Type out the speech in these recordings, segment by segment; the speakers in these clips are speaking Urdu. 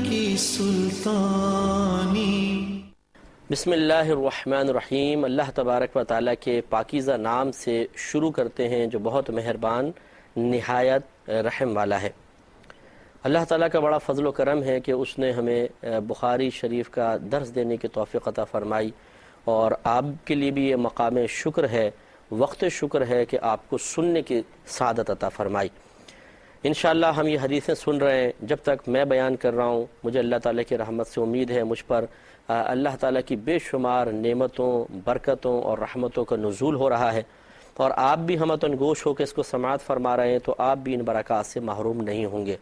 کی سلطانی۔ بسم اللہ الرحمن الرحیم۔ اللہ تبارک و تعالیٰ کے پاکیزہ نام سے شروع کرتے ہیں جو بہت مہربان نہایت رحم والا ہے۔ اللہ تعالیٰ کا بڑا فضل و کرم ہے کہ اس نے ہمیں بخاری شریف کا درس دینے کی توفیق عطا فرمائی، اور آپ کے لیے بھی یہ مقام شکر ہے، وقت شکر ہے کہ آپ کو سننے کی سعادت عطا فرمائی۔ انشاءاللہ ہم یہ حدیثیں سن رہے ہیں، جب تک میں بیان کر رہا ہوں مجھے اللہ تعالیٰ کی رحمت سے امید ہے مجھ پر اللہ تعالیٰ کی بے شمار نعمتوں، برکتوں اور رحمتوں کا نزول ہو رہا ہے، اور آپ بھی ہمت انگوش ہو کے اس کو سماعت فرما رہے ہیں تو آپ بھی ان برکات سے محروم نہیں ہوں گے۔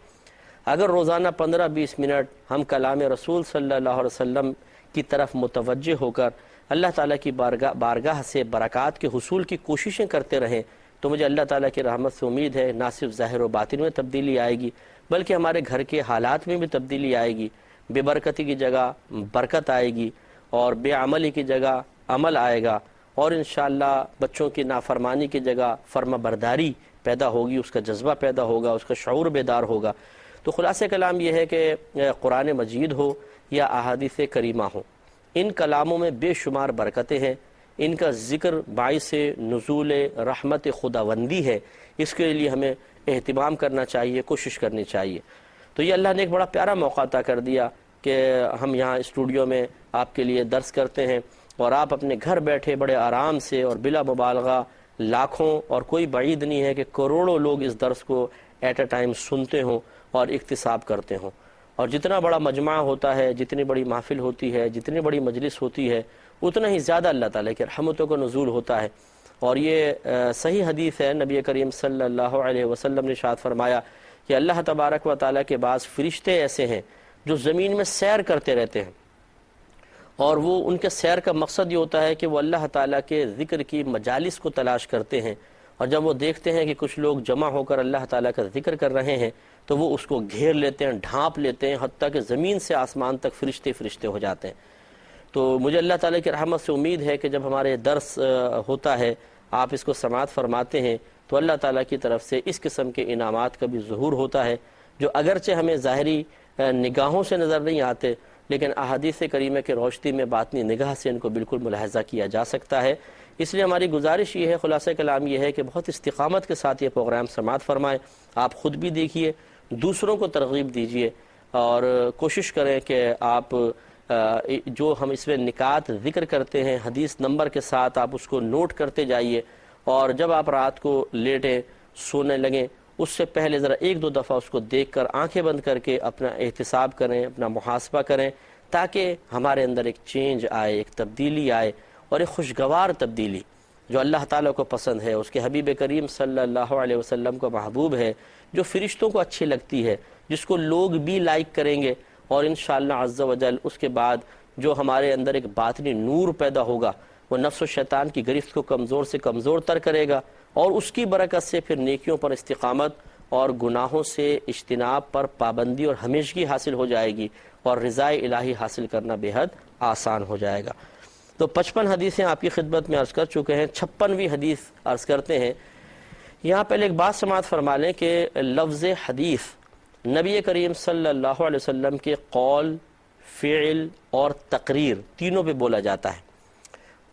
اگر روزانہ 15-20 منٹ ہم کلام رسول صلی اللہ علیہ وسلم کی طرف متوجہ ہو کر اللہ تعالیٰ کی بارگاہ سے برکات کے حصول کی کوششیں کرتے رہیں تو مجھے اللہ تعالیٰ کی رحمت سے امید ہے نہ صرف ظاہر و باطن میں تبدیلی آئے گی بلکہ ہمارے گھر کے حالات میں بھی تبدیلی آئے گی، بے برکتی کی جگہ برکت آئے گی، اور بے عملی کی جگہ عمل آئے گا، اور انشاءاللہ بچوں کی نافرمانی کی جگہ فرما برداری پیدا ہوگی، اس کا جذبہ پیدا ہوگا، اس کا شعور بیدار ہوگا۔ تو خلاصہ کلام یہ ہے کہ قرآن مجید ہو یا احادیث کریمہ ہو، ان کلاموں میں بے شمار برکتیں ہیں، ان کا ذکر باعث نزول رحمت خداوندی ہے، اس کے لیے ہمیں اہتمام کرنا چاہیے، کوشش کرنی چاہیے۔ تو یہ اللہ نے ایک بڑا پیارا موقع عطا کر دیا کہ ہم یہاں اسٹوڈیو میں آپ کے لیے درس کرتے ہیں، اور آپ اپنے گھر بیٹھے بڑے آرام سے اور بلا مبالغہ لاکھوں اور کوئی بعید نہیں ہے کہ کروڑوں لوگ اس درس کو ایٹ اے ٹائم سنتے ہوں اور اکتساب کرتے ہوں۔ اور جتنا بڑا مجمع ہوتا ہے، جتنی بڑی محفل ہوتی ہے، جتنی بڑی مجلس ہوتی ہے، اتنا ہی زیادہ اللہ تعالیٰ کی رحمتوں کا نزول ہوتا ہے۔ اور یہ صحیح حدیث ہے، نبی کریم صلی اللہ علیہ وسلم نے ارشاد فرمایا کہ اللہ تبارک و تعالیٰ کے بعض فرشتے ایسے ہیں جو زمین میں سیر کرتے رہتے ہیں، اور وہ ان کے سیر کا مقصد یہ ہوتا ہے کہ وہ اللہ تعالیٰ کے ذکر کی مجالس کو تلاش کرتے ہیں، اور جب وہ دیکھتے ہیں کہ کچھ لوگ جمع ہو کر اللہ تعالیٰ کا ذکر کر رہے ہیں تو وہ اس کو گھیر لیتے ہیں، ڈھانپ لیتے ہیں، حتیٰ کہ زمین سے آسمان تک فرشتے فرشتے ہو جاتے ہیں۔ تو مجھے اللہ تعالیٰ کی رحمت سے امید ہے کہ جب ہمارے درس ہوتا ہے، آپ اس کو سماعت فرماتے ہیں تو اللہ تعالیٰ کی طرف سے اس قسم کے انعامات کا بھی ظہور ہوتا ہے جو اگرچہ ہمیں ظاہری نگاہوں سے نظر نہیں آتے، لیکن احادیث کریمہ کی روشنی میں باطنی نگاہ سے ان کو بالکل ملاحظہ کیا جا سکتا ہے۔ اس لیے ہماری گزارش یہ ہے، خلاصہ کلام یہ ہے کہ بہت استقامت کے ساتھ یہ پروگرام سماعت فرمائیں، آپ خود بھی دیکھیے، دوسروں کو ترغیب دیجیے، اور کوشش کریں کہ آپ جو ہم اس میں نکات ذکر کرتے ہیں حدیث نمبر کے ساتھ آپ اس کو نوٹ کرتے جائیے، اور جب آپ رات کو لیٹیں سونے لگیں اس سے پہلے ذرا ایک دو دفعہ اس کو دیکھ کر آنکھیں بند کر کے اپنا احتساب کریں، اپنا محاسبہ کریں، تاکہ ہمارے اندر ایک چینج آئے، ایک تبدیلی آئے، اور ایک خوشگوار تبدیلی جو اللہ تعالیٰ کو پسند ہے، اس کے حبیب کریم صلی اللہ علیہ وسلم کو محبوب ہے، جو فرشتوں کو اچھی لگتی ہے، جس کو لوگ بھی لائک کریں گے، اور انشاءاللہ عز و جل اس کے بعد جو ہمارے اندر ایک باطنی نور پیدا ہوگا وہ نفس و شیطان کی گرفت کو کمزور سے کمزور تر کرے گا، اور اس کی برکت سے پھر نیکیوں پر استقامت اور گناہوں سے اجتناب پر پابندی اور ہمیشگی حاصل ہو جائے گی، اور رضا الہی حاصل کرنا بے حد آسان ہو جائے گا۔ تو 55 حدیثیں آپ کی خدمت میں عرض کر چکے ہیں، 56ویں حدیث عرض کرتے ہیں۔ یہاں پہلے ایک بات سماعت فرما لیں کہ لفظ حدیث نبی کریم صلی اللہ علیہ وسلم کے قول، فعل اور تقریر تینوں پہ بولا جاتا ہے۔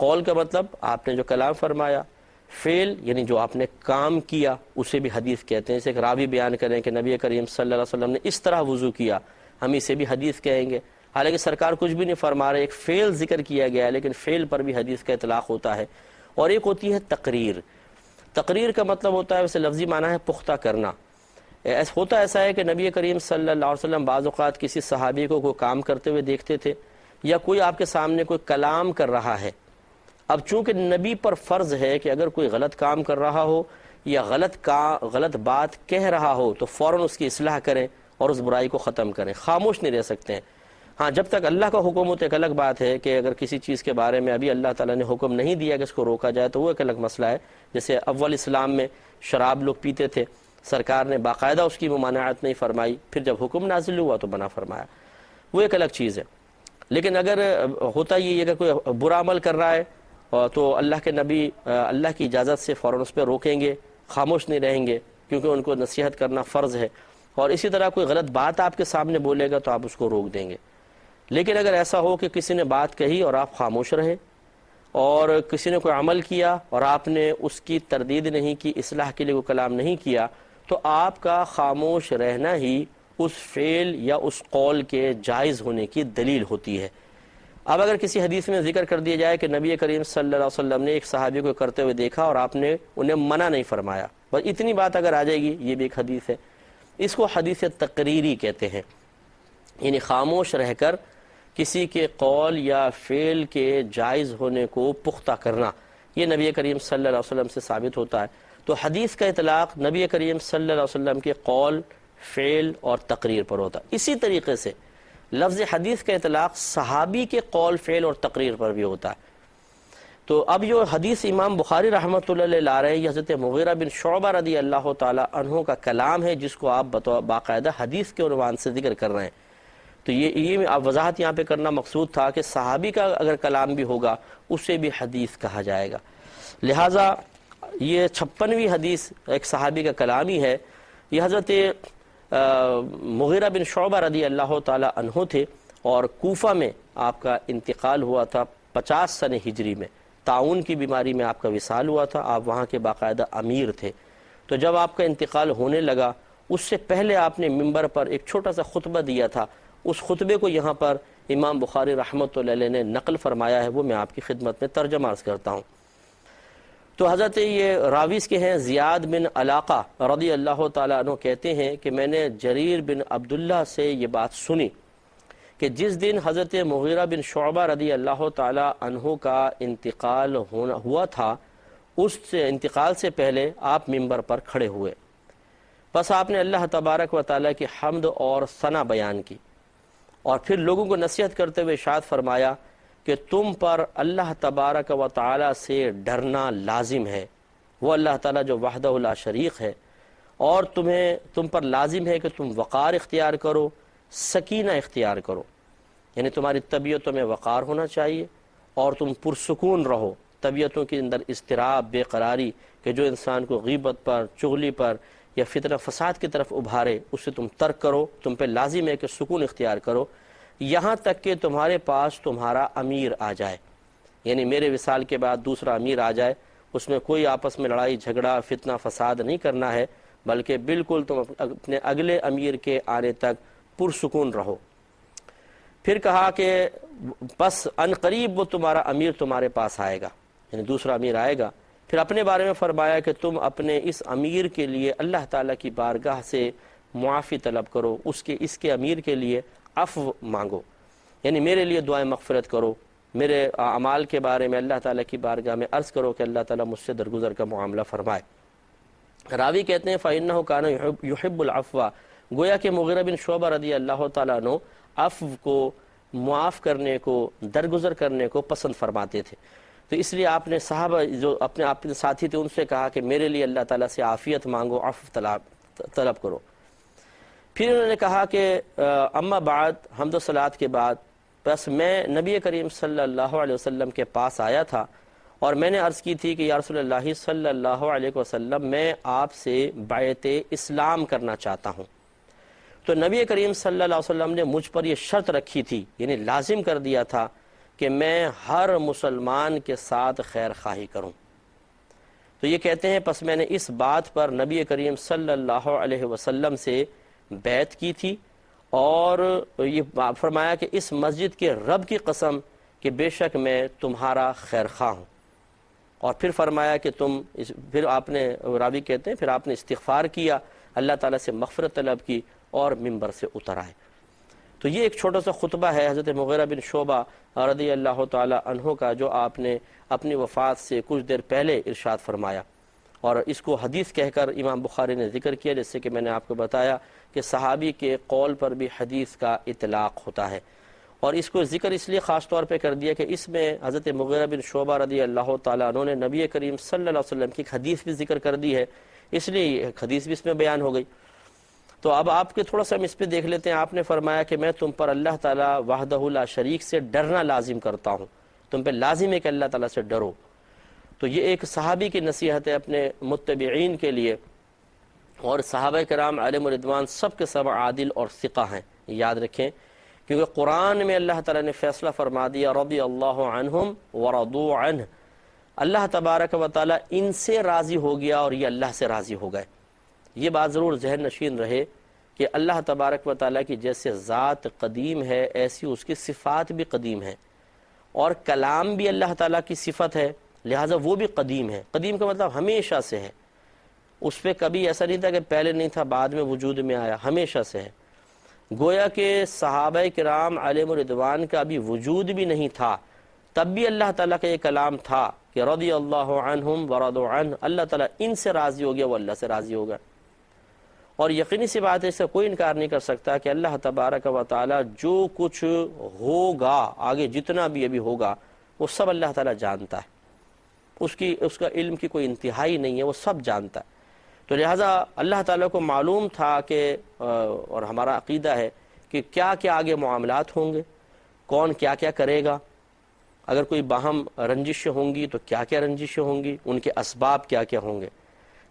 قول کا مطلب آپ نے جو کلام فرمایا، فعل یعنی جو آپ نے کام کیا اسے بھی حدیث کہتے ہیں۔ جیسے ایک راوی بیان کریں کہ نبی کریم صلی اللہ علیہ وسلم نے اس طرح وضو کیا، ہم اسے بھی حدیث کہیں گے، حالانکہ سرکار کچھ بھی نہیں فرما رہے، ایک فعل ذکر کیا گیا ہے لیکن فعل پر بھی حدیث کا اطلاق ہوتا ہے۔ اور ایک ہوتی ہے تقریر۔ تقریر کا مطلب ہوتا ہے، ویسے لفظی معنی ہے پختہ کرنا۔ ہوتا ایسا ہے کہ نبی کریم صلی اللہ علیہ وسلم بعض اوقات کسی صحابی کو کوئی کام کرتے ہوئے دیکھتے تھے، یا کوئی آپ کے سامنے کوئی کلام کر رہا ہے، اب چونکہ نبی پر فرض ہے کہ اگر کوئی غلط کام کر رہا ہو یا غلط بات کہہ رہا ہو تو فوراً اس کی اصلاح کریں اور اس برائی کو ختم کریں، خاموش نہیں رہ سکتے ہیں۔ ہاں جب تک اللہ کا حکم ہو تو ایک الگ بات ہے کہ اگر کسی چیز کے بارے میں ابھی اللہ تعالیٰ نے حکم نہیں دیا کہ اس کو روکا جائے تو وہ ایک الگ مسئلہ ہے۔ جیسے اول اسلام میں شراب لوگ پیتے تھے، سرکار نے باقاعدہ اس کی ممانعت نہیں فرمائی، پھر جب حکم نازل ہوا تو منع فرمایا، وہ ایک الگ چیز ہے۔ لیکن اگر ہوتا یہ اگر کوئی برا عمل کر رہا ہے تو اللہ کے نبی اللہ کی اجازت سے فوراً اس پہ روکیں گے، خاموش نہیں رہیں گے، کیونکہ ان کو نصیحت کرنا فرض ہے۔ اور اسی طرح کوئی غلط بات آپ کے سامنے بولے گا تو آپ اس کو روک دیں گے۔ لیکن اگر ایسا ہو کہ کسی نے بات کہی اور آپ خاموش رہے، اور کسی نے کوئی عمل کیا اور آپ نے اس کی تردید نہیں کی، اصلاح کے لیے کوئی کلام نہیں کیا، تو آپ کا خاموش رہنا ہی اس فعل یا اس قول کے جائز ہونے کی دلیل ہوتی ہے۔ اب اگر کسی حدیث میں ذکر کر دیا جائے کہ نبی کریم صلی اللہ علیہ وسلم نے ایک صحابی کو کرتے ہوئے دیکھا اور آپ نے انہیں منع نہیں فرمایا، بس اتنی بات اگر آ جائے گی، یہ بھی ایک حدیث ہے، اس کو حدیث تقریری کہتے ہیں، یعنی خاموش رہ کر کسی کے قول یا فعل کے جائز ہونے کو پختہ کرنا، یہ نبی کریم صلی اللہ علیہ وسلم سے ثابت ہوتا ہے۔ تو حدیث کا اطلاق نبی کریم صلی اللہ علیہ وسلم کے قول، فعل اور تقریر پر ہوتا ہے۔ اسی طریقے سے لفظ حدیث کا اطلاق صحابی کے قول، فعل اور تقریر پر بھی ہوتا ہے۔ تو اب جو حدیث امام بخاری رحمۃ اللہ علیہ لا رہے ہیں، یہ حضرت مغیرہ بن شعبہ رضی اللہ تعالی عنہ کا کلام ہے، جس کو آپ باقاعدہ حدیث کے عنوان سے ذکر کر رہے ہیں۔ تو یہ آپ وضاحت یہاں پہ کرنا مقصود تھا کہ صحابی کا اگر کلام بھی ہوگا اسے بھی حدیث کہا جائے گا۔ لہٰذا یہ 56ویں حدیث ایک صحابی کا کلام ہی ہے۔ یہ حضرت مغیرہ بن شعبہ رضی اللہ تعالی عنہ تھے، اور کوفہ میں آپ کا انتقال ہوا تھا 50 سن ہجری میں، طاعون کی بیماری میں آپ کا وصال ہوا تھا، آپ وہاں کے باقاعدہ امیر تھے۔ تو جب آپ کا انتقال ہونے لگا، اس سے پہلے آپ نے منبر پر ایک چھوٹا سا خطبہ دیا تھا، اس خطبے کو یہاں پر امام بخاری رحمۃ اللہ علیہ نے نقل فرمایا ہے، وہ میں آپ کی خدمت میں ترجمہ عرض کرتا ہوں۔ تو حضرت یہ راویز کے ہیں زیاد بن علاقہ رضی اللہ تعالیٰ عنہ کہتے ہیں کہ میں نے جریر بن عبداللہ سے یہ بات سنی کہ جس دن حضرت مغیرہ بن شعبہ رضی اللہ تعالیٰ عنہ کا انتقال ہوا تھا، اس سے انتقال سے پہلے آپ منبر پر کھڑے ہوئے، پس آپ نے اللہ تبارک و تعالیٰ کی حمد اور ثنا بیان کی، اور پھر لوگوں کو نصیحت کرتے ہوئے ارشاد فرمایا کہ تم پر اللہ تبارک و تعالیٰ سے ڈرنا لازم ہے، وہ اللہ تعالیٰ جو وحدہ لا شریک ہے، اور تم پر لازم ہے کہ تم وقار اختیار کرو، سکینہ اختیار کرو، یعنی تمہاری طبیعتوں میں وقار ہونا چاہیے، اور تم پرسکون رہو، طبیعتوں کے اندر اضطراب، بے قراری کہ جو انسان کو غیبت پر، چغلی پر یا فتنہ فساد کی طرف ابھارے، اسے تم ترک کرو، تم پہ لازم ہے کہ سکون اختیار کرو، یہاں تک کہ تمہارے پاس تمہارا امیر آ جائے، یعنی میرے وصال کے بعد دوسرا امیر آ جائے، اس میں کوئی آپس میں لڑائی جھگڑا فتنہ فساد نہیں کرنا ہے، بلکہ بالکل تم اپنے اگلے امیر کے آنے تک پرسکون رہو۔ پھر کہا کہ بس ان قریب وہ تمہارا امیر تمہارے پاس آئے گا، یعنی دوسرا امیر آئے گا۔ پھر اپنے بارے میں فرمایا کہ تم اپنے اس امیر کے لیے اللہ تعالیٰ کی بارگاہ سے معافی طلب کرو، اس کے امیر کے لیے عفو مانگو، یعنی میرے لیے دعائیں مغفرت کرو، میرے اعمال کے بارے میں اللہ تعالیٰ کی بارگاہ میں عرض کرو کہ اللہ تعالیٰ مجھ سے درگزر کا معاملہ فرمائے۔ راوی کہتے ہیں فَإِنَّهُ كَانَ يُحِبُّ الْعَفْوَ، گویا کہ مغیرہ بن شعبہ رضی اللہ تعالیٰ عنہ عفو کو، معاف کرنے کو، درگزر کرنے کو پسند فرماتے تھے۔ تو اس لیے آپ نے صحابہ جو اپنے ساتھی تھے ان سے کہا کہ میرے لیے اللہ تعالیٰ سے عافیت مانگو، عفو طلب کرو۔ پھر انہوں نے کہا کہ اما بعد، حمد و صلوات کے بعد، بس میں نبی کریم صلی اللہ علیہ وسلم کے پاس آیا تھا اور میں نے عرض کی تھی کہ یا رسول اللہ صلی اللہ علیہ وسلم، میں آپ سے بیعت اسلام کرنا چاہتا ہوں۔ تو نبی کریم صلی اللہ علیہ وسلم نے مجھ پر یہ شرط رکھی تھی، یعنی لازم کر دیا تھا کہ میں ہر مسلمان کے ساتھ خیر خواہی کروں۔ تو یہ کہتے ہیں پس میں نے اس بات پر نبی کریم صلی اللہ علیہ وسلم سے بیعت کی تھی، اور یہ فرمایا کہ اس مسجد کے رب کی قسم کہ بے شک میں تمہارا خیر خواہ ہوں۔ اور پھر فرمایا کہ پھر آپ نے، راوی کہتے ہیں، پھر آپ نے استغفار کیا، اللہ تعالیٰ سے مغفرت طلب کی اور منبر سے اتر آئے۔ تو یہ ایک چھوٹا سا خطبہ ہے حضرت مغیرہ بن شعبہ رضی اللہ تعالی عنہ کا، جو آپ نے اپنی وفات سے کچھ دیر پہلے ارشاد فرمایا، اور اس کو حدیث کہہ کر امام بخاری نے ذکر کیا، جیسے کہ میں نے آپ کو بتایا کہ صحابی کے قول پر بھی حدیث کا اطلاق ہوتا ہے، اور اس کو ذکر اس لیے خاص طور پہ کر دیا کہ اس میں حضرت مغیرہ بن شعبہ رضی اللہ تعالیٰ عنہ نے نبی کریم صلی اللہ علیہ وسلم کی ایک حدیث بھی ذکر کر دی ہے، اس لیے ایک حدیث بھی اس میں بیان ہو گئی۔ تو اب آپ کے تھوڑا سا ہم اس پہ دیکھ لیتے ہیں۔ آپ نے فرمایا کہ میں تم پر اللہ تعالیٰ وحدہ لا شریک سے ڈرنا لازم کرتا ہوں، تم پہ لازم ہے کہ اللہ تعالیٰ سے ڈرو۔ تو یہ ایک صحابی کی نصیحت ہے اپنے متبعین کے لیے، اور صحابہ کرام علیہم رضوان سب کے سب عادل اور ثقہ ہیں، یاد رکھیں، کیونکہ قرآن میں اللہ تعالیٰ نے فیصلہ فرما دیا رضی اللہ عنہم ورضوا عنہ، اللہ تبارک و تعالیٰ ان سے راضی ہو گیا اور یہ اللہ سے راضی ہو گئے۔ یہ بات ضرور ذہن نشین رہے کہ اللہ تبارک و تعالیٰ کی جیسے ذات قدیم ہے ایسی اس کی صفات بھی قدیم ہیں، اور کلام بھی اللہ تعالیٰ کی صفت ہے، لہٰذا وہ بھی قدیم ہے۔ قدیم کا مطلب ہمیشہ سے ہے، اس پہ کبھی ایسا نہیں تھا کہ پہلے نہیں تھا بعد میں وجود میں آیا، ہمیشہ سے ہے۔ گویا کہ صحابہ کرام علیہم رضوان کا بھی وجود بھی نہیں تھا، تب بھی اللہ تعالیٰ کا یہ کلام تھا کہ رضی اللہ عنہم ورضوا عنہ، اللہ تعالیٰ ان سے راضی ہو گیا، وہ اللہ سے راضی ہوگا۔ اور یقینی سی بات ہے، اس سے کوئی انکار نہیں کر سکتا کہ اللہ تبارک و تعالیٰ جو کچھ ہوگا آگے جتنا بھی ابھی ہوگا وہ سب اللہ تعالیٰ جانتا ہے، اس کا علم کی کوئی انتہائی نہیں ہے، وہ سب جانتا ہے۔ تو لہٰذا اللہ تعالیٰ کو معلوم تھا کہ اور ہمارا عقیدہ ہے کہ کیا کیا آگے معاملات ہوں گے، کون کیا کیا کرے گا، اگر کوئی باہم رنجشیں ہوں گی تو کیا کیا رنجشیں ہوں گی، ان کے اسباب کیا کیا ہوں گے۔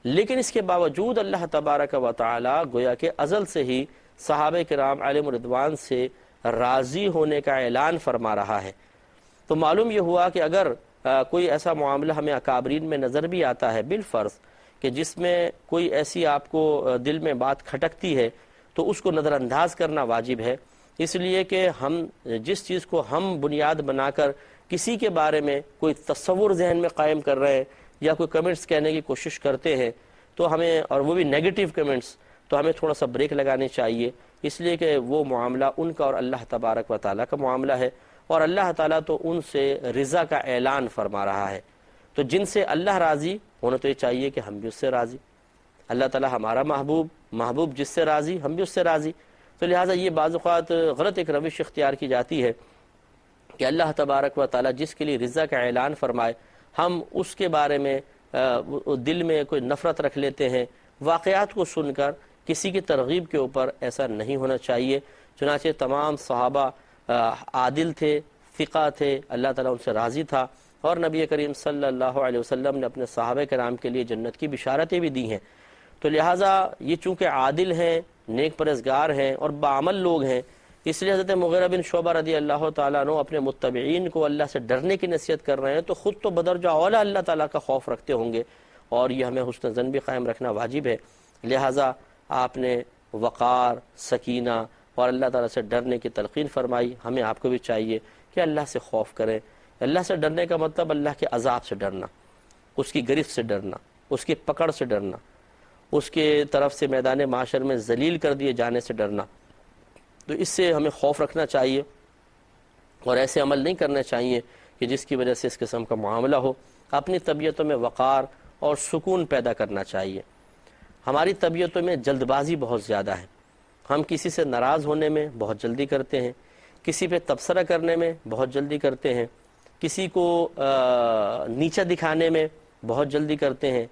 لیکن اس کے باوجود اللہ تبارک و تعالیٰ گویا کہ ازل سے ہی صحابہ کرام علیہم رضوان سے راضی ہونے کا اعلان فرما رہا ہے۔ تو معلوم یہ ہوا کہ اگر کوئی ایسا معاملہ ہمیں اکابرین میں نظر بھی آتا ہے بالفرض کہ جس میں کوئی ایسی آپ کو دل میں بات کھٹکتی ہے تو اس کو نظر انداز کرنا واجب ہے، اس لیے کہ ہم جس چیز کو ہم بنیاد بنا کر کسی کے بارے میں کوئی تصور ذہن میں قائم کر رہے ہیں یا کوئی کمنٹس کہنے کی کوشش کرتے ہیں تو ہمیں، اور وہ بھی نیگیٹو کمنٹس، تو ہمیں تھوڑا سا بریک لگانی چاہیے، اس لیے کہ وہ معاملہ ان کا اور اللہ تبارک و تعالیٰ کا معاملہ ہے، اور اللہ تعالیٰ تو ان سے رضا کا اعلان فرما رہا ہے۔ تو جن سے اللہ راضی ہونا تو یہ چاہیے کہ ہم بھی اس سے راضی، اللہ تعالیٰ ہمارا محبوب جس سے راضی ہم بھی اس سے راضی۔ تو لہٰذا یہ بعض اوقات غلط ایک روش اختیار کی جاتی ہے کہ اللہ تبارک و تعالیٰ جس کے لیے رضا کا اعلان فرمائے ہم اس کے بارے میں دل میں کوئی نفرت رکھ لیتے ہیں۔ واقعات کو سن کر کسی کی ترغیب کے اوپر ایسا نہیں ہونا چاہیے۔ چنانچہ تمام صحابہ عادل تھے، ثقہ تھے، اللہ تعالیٰ ان سے راضی تھا، اور نبی کریم صلی اللہ علیہ وسلم نے اپنے صحابہ کرام کے لیے جنت کی بشارتیں بھی دی ہیں۔ تو لہٰذا یہ چونکہ عادل ہیں، نیک پرہیزگار ہیں اور باعمل لوگ ہیں، اس لیے حضرت مغیرہ بن شعبہ رضی اللہ تعالیٰ عنہ اپنے متبعین کو اللہ سے ڈرنے کی نصیحت کر رہے ہیں، تو خود تو بدرجہ اولیٰ اللہ تعالیٰ کا خوف رکھتے ہوں گے، اور یہ ہمیں حسن ظن بھی قائم رکھنا واجب ہے۔ لہٰذا آپ نے وقار، سکینہ اور اللہ تعالیٰ سے ڈرنے کی تلقین فرمائی۔ ہمیں آپ کو بھی چاہیے کہ اللہ سے خوف کریں۔ اللہ سے ڈرنے کا مطلب اللہ کے عذاب سے ڈرنا، اس کی گرفت سے ڈرنا، اس کی پکڑ سے ڈرنا، اس کے طرف سے میدان معاشر میں ذلیل کر دیے جانے سے ڈرنا۔ تو اس سے ہمیں خوف رکھنا چاہیے اور ایسے عمل نہیں کرنا چاہیے کہ جس کی وجہ سے اس قسم کا معاملہ ہو۔ اپنی طبیعتوں میں وقار اور سکون پیدا کرنا چاہیے۔ ہماری طبیعتوں میں جلد بازی بہت زیادہ ہے، ہم کسی سے ناراض ہونے میں بہت جلدی کرتے ہیں، کسی پہ تبصرہ کرنے میں بہت جلدی کرتے ہیں، کسی کو نیچا دکھانے میں بہت جلدی کرتے ہیں،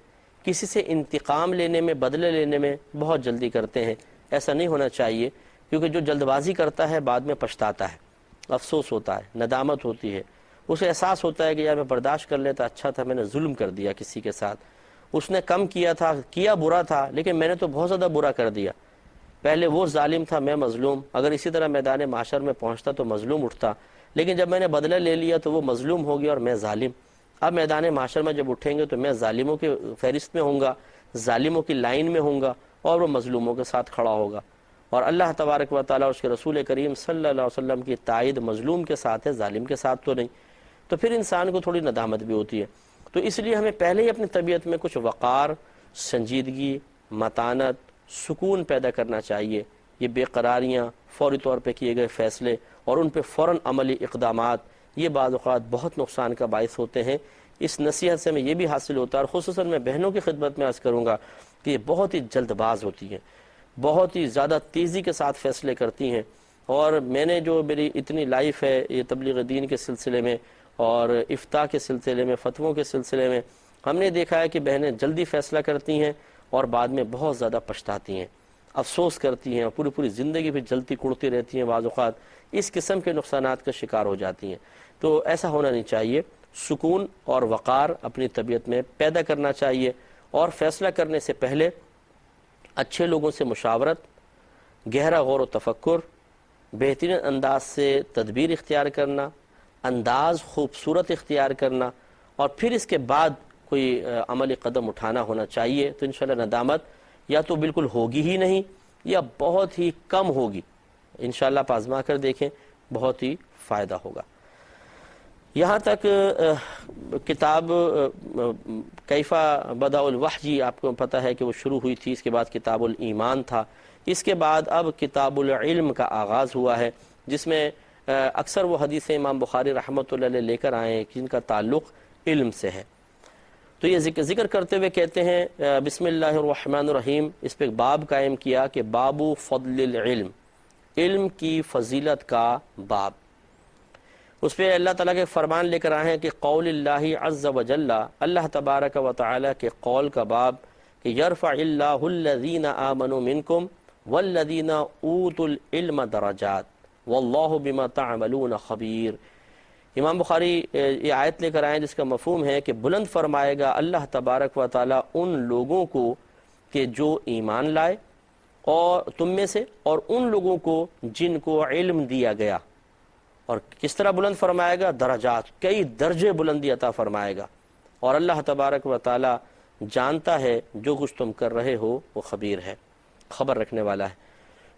کسی سے انتقام لینے میں، بدلے لینے میں بہت جلدی کرتے ہیں۔ ایسا نہیں ہونا چاہیے، کیونکہ جو جلد بازی کرتا ہے بعد میں پچھتاتا ہے، افسوس ہوتا ہے، ندامت ہوتی ہے، اسے احساس ہوتا ہے کہ یار میں برداشت کر لیتا اچھا تھا، میں نے ظلم کر دیا کسی کے ساتھ، اس نے کم کیا تھا، کیا برا تھا، لیکن میں نے تو بہت زیادہ برا کر دیا، پہلے وہ ظالم تھا میں مظلوم، اگر اسی طرح میدان معاشر میں پہنچتا تو مظلوم اٹھتا، لیکن جب میں نے بدلہ لے لیا تو وہ مظلوم ہو گیا اور میں ظالم۔ اب میدان معاشر میں جب اٹھیں گے تو میں ظالموں کے فہرست میں ہوں گا، ظالموں کی لائن میں ہوں گا، اور وہ مظلوموں کے ساتھ کھڑا ہوگا۔ اور اللہ تبارک و تعالیٰ اور اس کے رسول کریم صلی اللہ علیہ وسلم کی تائید مظلوم کے ساتھ ہے، ظالم کے ساتھ تو نہیں۔ تو پھر انسان کو تھوڑی ندامت بھی ہوتی ہے۔ تو اس لیے ہمیں پہلے ہی اپنی طبیعت میں کچھ وقار، سنجیدگی، متانت، سکون پیدا کرنا چاہیے۔ یہ بے قراریاں، فوری طور پہ کیے گئے فیصلے اور ان پہ فوراً عملی اقدامات، یہ بعض اوقات بہت نقصان کا باعث ہوتے ہیں۔ اس نصیحت سے ہمیں یہ بھی حاصل ہوتا ہے، اور خصوصاً میں بہنوں کی خدمت میں عرض کروں گا کہ یہ بہت ہی جلد باز ہوتی ہیں، بہت ہی زیادہ تیزی کے ساتھ فیصلے کرتی ہیں۔ اور میں نے جو میری اتنی لائف ہے یہ تبلیغ دین کے سلسلے میں اور افتاء کے سلسلے میں، فتووں کے سلسلے میں، ہم نے دیکھا ہے کہ بہنیں جلدی فیصلہ کرتی ہیں اور بعد میں بہت زیادہ پچھتاتی ہیں، افسوس کرتی ہیں، اور پوری زندگی بھی جلتی کڑتی رہتی ہیں، بعض اوقات اس قسم کے نقصانات کا شکار ہو جاتی ہیں۔ تو ایسا ہونا نہیں چاہیے۔ سکون اور وقار اپنی طبیعت میں پیدا کرنا چاہیے، اور فیصلہ کرنے سے پہلے اچھے لوگوں سے مشاورت، گہرا غور و تفکر، بہترین انداز سے تدبیر اختیار کرنا، انداز خوبصورت اختیار کرنا، اور پھر اس کے بعد کوئی عملی قدم اٹھانا ہونا چاہیے، تو انشاءاللہ ندامت یا تو بالکل ہوگی ہی نہیں یا بہت ہی کم ہوگی۔ انشاءاللہ آپ آزما کر دیکھیں، بہت ہی فائدہ ہوگا۔ یہاں تک کتاب کیفا بدأ الوحی آپ کو پتہ ہے کہ وہ شروع ہوئی تھی، اس کے بعد کتاب الایمان تھا، اس کے بعد اب کتاب العلم کا آغاز ہوا ہے، جس میں اکثر وہ حدیثیں امام بخاری رحمۃ اللہ علیہ لے کر آئے ہیں جن کا تعلق علم سے ہے۔ تو یہ ذکر کرتے ہوئے کہتے ہیں بسم اللہ الرحمن الرحیم، اس پہ ایک باب قائم کیا کہ باب فضل العلم، علم کی فضیلت کا باب۔ اس پہ اللہ تعالیٰ کے فرمان لے کر آئے ہیں کہ قول اللہ عز وجل، اللہ تبارک و تعالی کے قول کا باب کہ یرفع اللہ الذین آمنوا منکم والذین اوتوا العلم درجات واللہ بما تعملون خبیر۔ امام بخاری یہ آیت لے کر آئے جس کا مفہوم ہے کہ بلند فرمائے گا اللہ تبارک و تعالی ان لوگوں کو کہ جو ایمان لائے اور تم میں سے، اور ان لوگوں کو جن کو علم دیا گیا۔ اور کس طرح بلند فرمائے گا؟ درجات، کئی درجے بلندی عطا فرمائے گا۔ اور اللہ تبارک و تعالی جانتا ہے جو کچھ تم کر رہے ہو، وہ خبیر ہے، خبر رکھنے والا ہے۔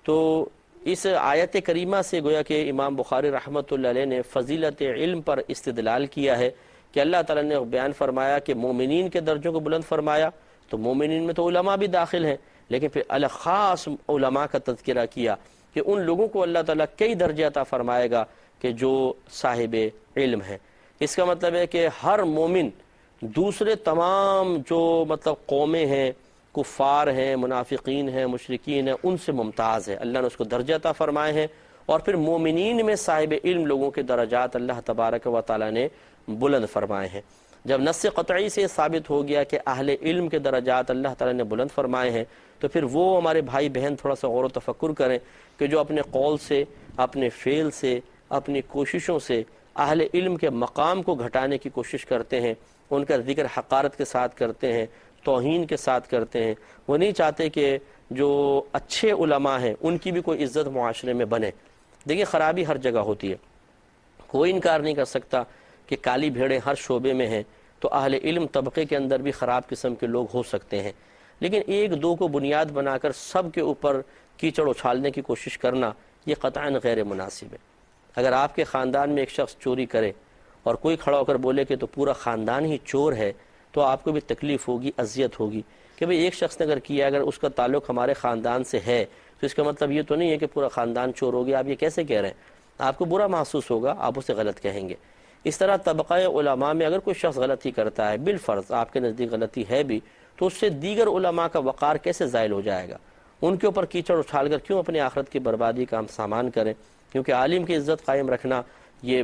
تو اس آیت کریمہ سے گویا کہ امام بخاری رحمۃ اللہ علیہ نے فضیلت علم پر استدلال کیا ہے کہ اللہ تعالیٰ نے بیان فرمایا کہ مومنین کے درجوں کو بلند فرمایا، تو مومنین میں تو علماء بھی داخل ہیں، لیکن پھر الخاص علماء کا تذکرہ کیا کہ ان لوگوں کو اللہ تعالیٰ کئی درجے عطا فرمائے گا کہ جو صاحب علم ہیں۔ اس کا مطلب ہے کہ ہر مومن دوسرے تمام جو قومیں ہیں، کفار ہیں، منافقین ہیں، مشرکین ہیں، ان سے ممتاز ہے، اللہ نے اس کو درجہ عطا فرمائے ہیں۔ اور پھر مومنین میں صاحب علم لوگوں کے درجات اللہ تبارک و تعالی نے بلند فرمائے ہیں۔ جب نص قطعی سے ثابت ہو گیا کہ اہل علم کے درجات اللہ تعالی نے بلند فرمائے ہیں، تو پھر وہ ہمارے بھائی بہن تھوڑا سا غور و تفکر کریں کہ جو اپنے قول سے، اپنے فعل سے، اپنی کوششوں سے اہل علم کے مقام کو گھٹانے کی کوشش کرتے ہیں، ان کا ذکر حقارت کے ساتھ کرتے ہیں، توہین کے ساتھ کرتے ہیں۔ وہ نہیں چاہتے کہ جو اچھے علماء ہیں ان کی بھی کوئی عزت معاشرے میں بنے۔ دیکھیں خرابی ہر جگہ ہوتی ہے، کوئی انکار نہیں کر سکتا کہ کالی بھیڑیں ہر شعبے میں ہیں، تو اہل علم طبقے کے اندر بھی خراب قسم کے لوگ ہو سکتے ہیں، لیکن ایک دو کو بنیاد بنا کر سب کے اوپر کیچڑ اچھالنے کی کوشش کرنا یہ قطعاً غیر مناسب ہے۔ اگر آپ کے خاندان میں ایک شخص چوری کرے اور کوئی کھڑا ہو کر بولے کہ تو پورا خاندان ہی چور ہے، تو آپ کو بھی تکلیف ہوگی، اذیت ہوگی کہ بھئی ایک شخص نے اگر کیا، اگر اس کا تعلق ہمارے خاندان سے ہے تو اس کا مطلب یہ تو نہیں ہے کہ پورا خاندان چور ہو گیا۔ آپ یہ کیسے کہہ رہے ہیں؟ آپ کو برا محسوس ہوگا، آپ اسے غلط کہیں گے۔ اس طرح طبقہ علماء میں اگر کوئی شخص غلطی کرتا ہے، بالفرض آپ کے نزدیک غلطی ہے بھی، تو اس سے دیگر علماء کا وقار کیسے زائل ہو جائے گا؟ ان کے اوپر کیچڑ اچھال کر کیوں اپنی آخرت کی بربادی کا ہم سامان کریں؟ کیونکہ عالم کی عزت قائم رکھنا یہ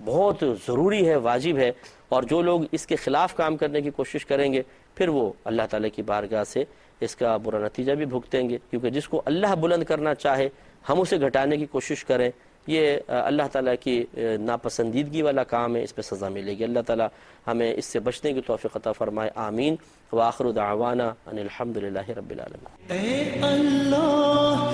بہت ضروری ہے، واجب ہے، اور جو لوگ اس کے خلاف کام کرنے کی کوشش کریں گے پھر وہ اللہ تعالیٰ کی بارگاہ سے اس کا برا نتیجہ بھی بھگتیں گے، کیونکہ جس کو اللہ بلند کرنا چاہے ہم اسے گھٹانے کی کوشش کریں، یہ اللہ تعالیٰ کی ناپسندیدگی والا کام ہے، اس پہ سزا ملے گی۔ اللہ تعالیٰ ہمیں اس سے بچنے کی توفیق عطا فرمائے، آمین۔ وآخر دعوانا ان الحمد للہ رب العالمین۔ اے اللہ